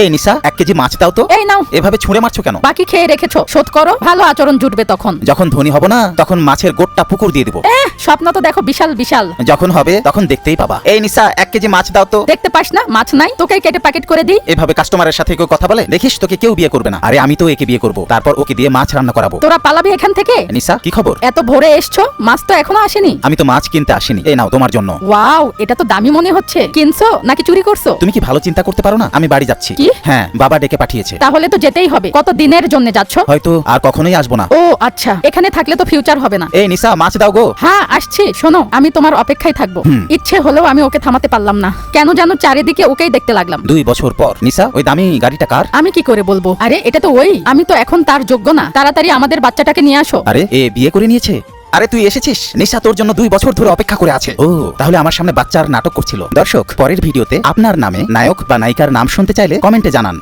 এই নিসা 1 কেজি মাছ দাও তো। এই নাও। এভাবে ছুঁড়ে মারছো কেন? বাকি খেয়ে রেখেছো, শোধ করো, ভালো আচরণ জুটবে তখন। যখন ধনী হব না তখন মাছের গোটটা পুকুর দিয়ে দিব। স্বপ্ন তো দেখো বিশাল বিশাল। যখন হবে তখন দেখতেই পাবা। এই নিসা 1 কেজি মাছ দাও তো। দেখতে পাস না মাছ নাই, তোকে কেটে প্যাকেট করে দিই। এভাবে কাস্টমারের সাথে কেউ কথা বলে দেখিস তোকে কেউ বিয়ে করবে না। আরে আমি তো একে বিয়ে করব, তারপর ওকে দিয়ে মাছ রান্না করাবো। তোরা পালাবি এখান থেকে। নিসা কি খবর? এত ভোরে এসছো, মাছ তো এখনো আসেনি। আমি তো মাছ কিনতে আসিনি, এই নাও তোমার জন্য। ওয়াও, এটা তো দামি মনে হচ্ছে। কিনছো নাকি চুরি করছো? তুমি কি ভালো চিন্তা করতে পারো না? আমি বাড়ি যাচ্ছি। কি? হ্যাঁ, বাবা ডেকে পাঠিয়েছে। তাহলে তো যেতেই হবে। কত দিনের জন্য যাচ্ছ? হয়তো আর কখনোই আসবো না। ও আচ্ছা, এখানে থাকলে তো ফিউচার হবে না। এই নিসা মাছ দাও গো। হ্যাঁ আসছি, শোনো আমি তোমার অপেক্ষায় থাকবো। ইচ্ছে হলেও আমি ওকে থামাতে পারলাম না, কেন জানো চারিদিকে ওকেই দেখতে লাগলাম। 2 বছর পর। নিসা ওই দামি গাড়িটা কার? আমি কি করে বলবো? আরে এটা তো ওই, আমি তো এখন তার যোগ্য না। তাড়াতাড়ি আমাদের বাচ্চাটাকে নিয়ে আসো। আরে এ বিয়ে করে নিয়েছে? আরে তুই এসেছিস? নিশা তোর জন্য 2 বছর ধরে অপেক্ষা করে আছে। ও তাহলে আমার সামনে বাচ্চার নাটক করছিল। দর্শক, পরের ভিডিওতে আপনার নামে নায়ক বা নায়িকার নাম শুনতে চাইলে কমেন্টে জানান।